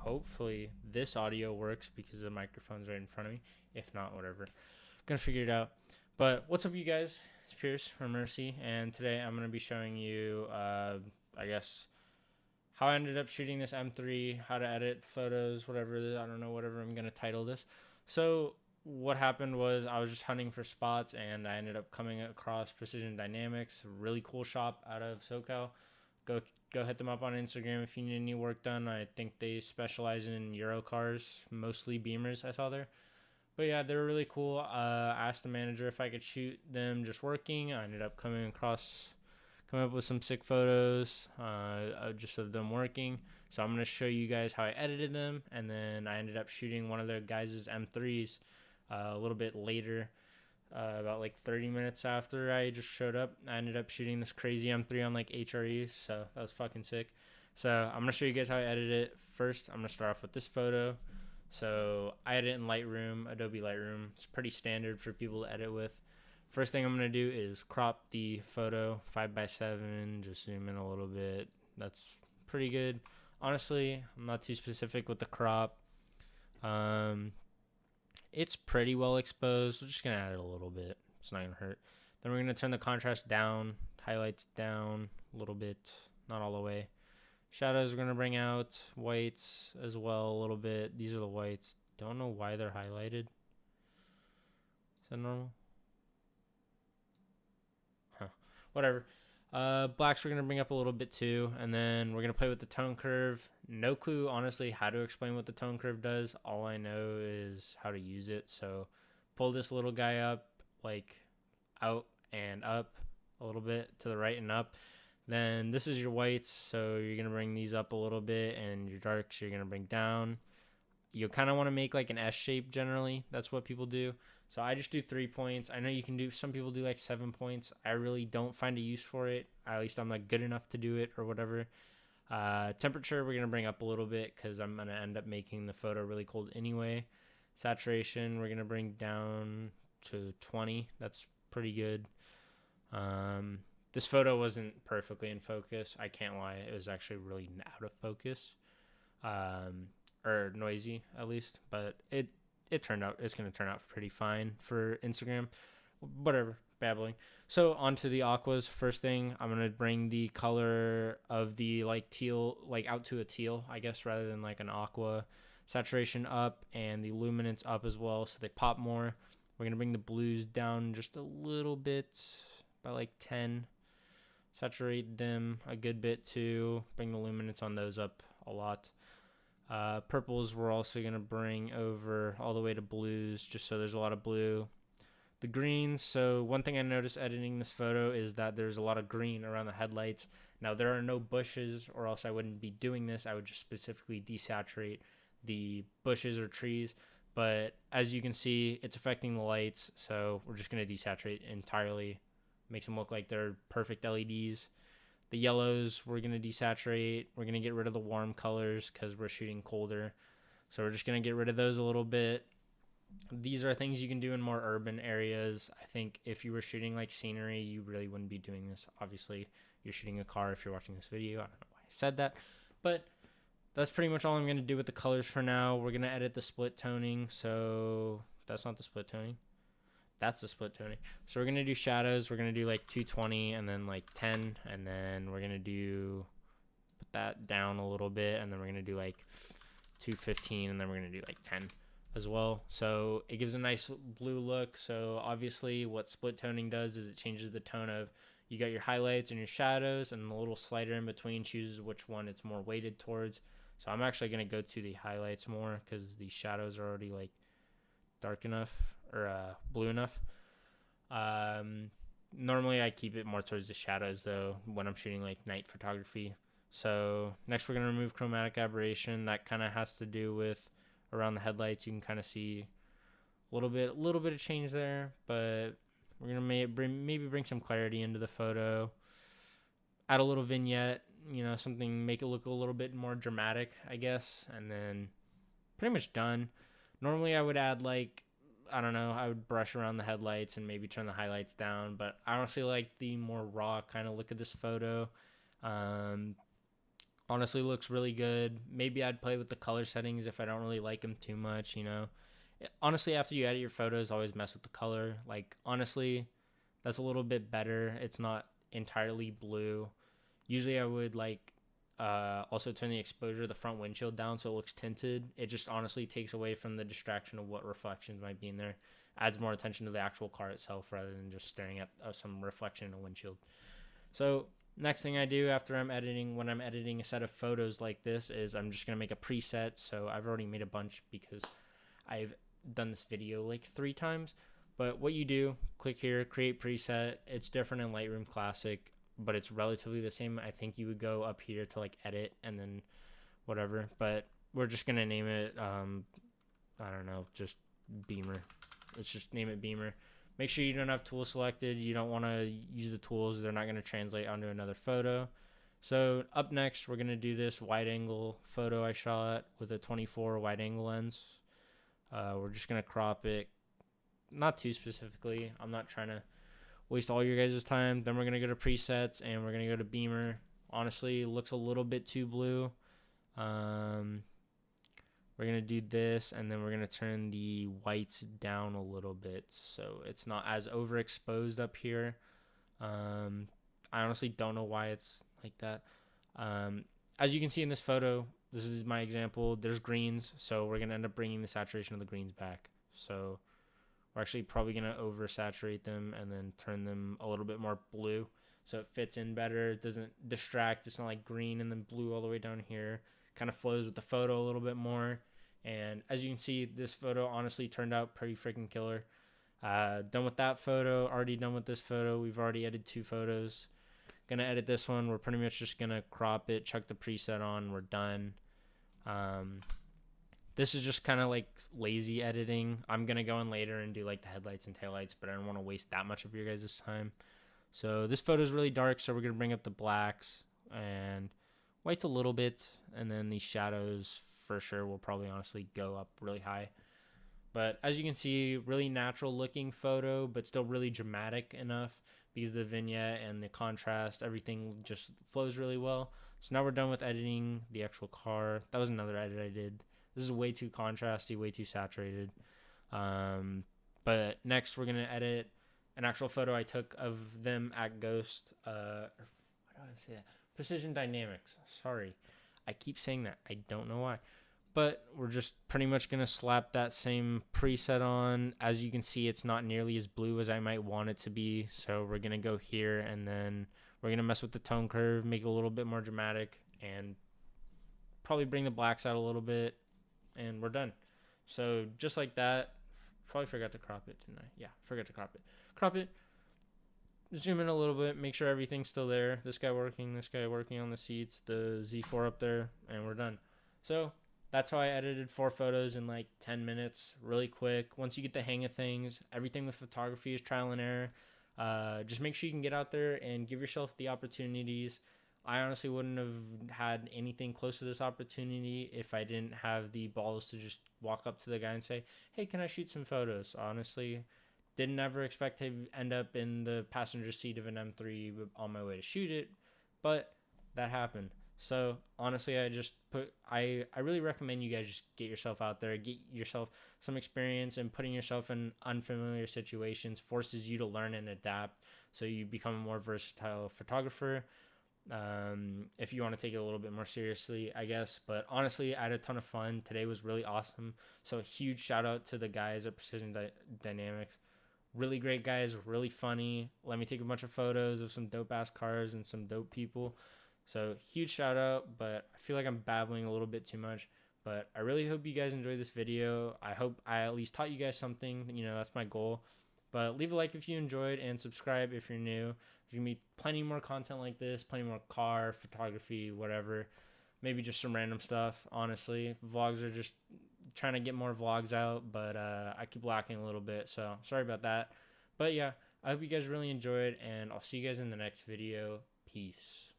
hopefully this audio works because the microphone's right in front of me. If not, whatever. Gonna figure it out. But what's up, you guys? It's Pierce from Mercy, and today I'm gonna be showing you, I guess, how I ended up shooting this M3, how to edit photos, whatever. I don't know, whatever I'm gonna title this. So what happened was I was just hunting for spots, and I ended up coming across Precision Dynamics, a really cool shop out of SoCal. Go hit them up on Instagram if you need any work done. I think they specialize in Euro cars, mostly Beamers I saw there. But yeah, they were really cool. I asked the manager if I could shoot them just working. I ended up coming up with some sick photos just of them working. So I'm going to show you guys how I edited them. And then I ended up shooting one of their guys' M3s a little bit later. About like 30 minutes after I just showed up, I ended up shooting this crazy M3 on like HREs, so that was fucking sick. So I'm gonna show you guys how I edit it. First, I'm gonna start off with this photo. So I edit in Lightroom, Adobe Lightroom. It's pretty standard for people to edit with. First thing I'm gonna do is crop the photo 5:7. Just zoom in a little bit. That's pretty good. Honestly, I'm not too specific with the crop. It's pretty well exposed. We're just going to add it a little bit. It's not going to hurt. Then we're going to turn the contrast down, highlights down a little bit, not all the way. Shadows we're going to bring out, whites as well a little bit. These are the whites. Don't know why they're highlighted. Is that normal? Huh. Whatever. Blacks we're going to bring up a little bit too, and then we're going to play with the tone curve. No clue, honestly, how to explain what the tone curve does. All I know is how to use it. So pull this little guy up, like out and up a little bit, to the right and up. Then this is your whites, so you're going to bring these up a little bit, and your darks you're going to bring down. You kind of want to make like an S shape generally. That's what people do. So I just do 3 points. I know you can do, some people do like 7 points. I really don't find a use for it. At least I'm not good enough to do it or whatever. Temperature we're going to bring up a little bit because I'm going to end up making the photo really cold anyway. Saturation we're going to bring down to 20. That's pretty good. This photo wasn't perfectly in focus. I can't lie. It was actually really out of focus. Or noisy at least, but it turned out, it's going to turn out pretty fine for Instagram. Whatever, babbling. So onto the aquas. First thing, I'm going to bring the color of the like teal, like out to a teal, I guess, rather than like an aqua. Saturation up and the luminance up as well, so they pop more. We're going to bring the blues down just a little bit, about like 10. Saturate them a good bit too. Bring the luminance on those up a lot. Purples we're also going to bring over all the way to blues, just so there's a lot of blue. The greens, so one thing I noticed editing this photo is that there's a lot of green around the headlights. Now there are no bushes, or else I wouldn't be doing this. I would just specifically desaturate the bushes or trees, but as you can see, it's affecting the lights, so we're just going to desaturate entirely. Makes them look like they're perfect LEDs. The yellows we're going to desaturate. We're going to get rid of the warm colors because we're shooting colder. So we're just going to get rid of those a little bit. These are things you can do in more urban areas. I think if you were shooting like scenery, you really wouldn't be doing this. Obviously, you're shooting a car if you're watching this video. I don't know why I said that. But that's pretty much all I'm going to do with the colors for now. We're going to edit the split toning. So that's not the split toning. That's the split toning. So we're going to do shadows. We're going to do like 220 and then like 10. And then we're going to do, put that down a little bit. And then we're going to do like 215. And then we're going to do like 10 as well. So it gives a nice blue look. So obviously what split toning does is it changes the tone of, you got your highlights and your shadows, and the little slider in between chooses which one it's more weighted towards. So I'm actually going to go to the highlights more because the shadows are already like dark enough, or blue enough. Normally I keep it more towards the shadows though when I'm shooting like night photography. So next we're going to remove chromatic aberration. That kind of has to do with around the headlights. You can kind of see a little bit of change there, but we're going to maybe bring some clarity into the photo, add a little vignette, you know, something, make it look a little bit more dramatic, I guess, and then pretty much done. Normally I would add like, I don't know, I would brush around the headlights and maybe turn the highlights down, but I honestly like the more raw kind of look of this photo. Honestly, looks really good. Maybe I'd play with the color settings if I don't really like them too much, you know. Honestly, after you edit your photos, always mess with the color. Like, honestly, that's a little bit better. It's not entirely blue. Usually I would like also turn the exposure of the front windshield down so it looks tinted. It just honestly takes away from the distraction of what reflections might be in there. Adds more attention to the actual car itself rather than just staring at some reflection in a windshield. So next thing I do after I'm editing, when I'm editing a set of photos like this, is I'm just going to make a preset. So I've already made a bunch because I've done this video like 3 times. But what you do, click here, create preset. It's different in Lightroom Classic, but it's relatively the same. I think you would go up here to like edit and then whatever. But we're just going to name it, I don't know, just Beamer. Let's just name it Beamer. Make sure you don't have tools selected. You don't want to use the tools. They're not going to translate onto another photo. So up next, we're going to do this wide angle photo I shot with a 24 wide angle lens. We're just going to crop it, not too specifically. I'm not trying to waste all your guys' time. Then we're going to go to presets and we're going to go to Beamer. Honestly, it looks a little bit too blue. We're going to do this, and then we're going to turn the whites down a little bit so it's not as overexposed up here. I honestly don't know why it's like that. As you can see in this photo, this is my example. There's greens, so we're going to end up bringing the saturation of the greens back. So we're actually probably going to oversaturate them and then turn them a little bit more blue so it fits in better. It doesn't distract. It's not like green and then blue all the way down here. Kind of flows with the photo a little bit more. And as you can see, this photo honestly turned out pretty freaking killer. Done with that photo, already done with this photo. We've already edited 2 photos. Gonna edit this one. We're pretty much just gonna crop it, chuck the preset on, we're done. This is just kind of like lazy editing. I'm gonna go in later and do like the headlights and taillights, but I don't want to waste that much of your guys' time. So this photo is really dark, so we're gonna bring up the blacks and whites a little bit, and then these shadows for sure will probably honestly go up really high. But as you can see, really natural looking photo, but still really dramatic enough because the vignette and the contrast, everything just flows really well. So now we're done with editing the actual car. That was another edit I did. This is way too contrasty, way too saturated. But next we're gonna edit an actual photo I took of them at Ghost. What do I say that? Precision Dynamics. Sorry, I keep saying that. I don't know why. But we're just pretty much going to slap that same preset on. As you can see, it's not nearly as blue as I might want it to be. So we're going to go here, and then we're going to mess with the tone curve, make it a little bit more dramatic, and probably bring the blacks out a little bit, and we're done. So just like that. Probably forgot to crop it, didn't I? Yeah, forgot to crop it. Crop it. Zoom in a little bit, make sure everything's still there. This guy working on the seats, the Z4 up there, and we're done. So that's how I edited 4 photos in like 10 minutes, really quick. Once you get the hang of things, everything with photography is trial and error. Just make sure you can get out there and give yourself the opportunities. I honestly wouldn't have had anything close to this opportunity if I didn't have the balls to just walk up to the guy and say, hey, can I shoot some photos? Honestly, didn't ever expect to end up in the passenger seat of an M3 on my way to shoot it, but that happened. So honestly, I really recommend you guys just get yourself out there, get yourself some experience, and putting yourself in unfamiliar situations forces you to learn and adapt so you become a more versatile photographer. If you want to take it a little bit more seriously, I guess. But honestly, I had a ton of fun. Today was really awesome. So a huge shout out to the guys at Precision Dynamics. Really great guys, really funny. Let me take a bunch of photos of some dope ass cars and some dope people. So huge shout out, but I feel like I'm babbling a little bit too much. But I really hope you guys enjoyed this video. I hope I at least taught you guys something. You know, that's my goal. But leave a like if you enjoyed and subscribe if you're new. There's going to be plenty more content like this, plenty more car, photography, whatever. Maybe just some random stuff, honestly. Vlogs are just trying to get more vlogs out, but I keep lacking a little bit, so sorry about that. But yeah, I hope you guys really enjoyed, and I'll see you guys in the next video. Peace.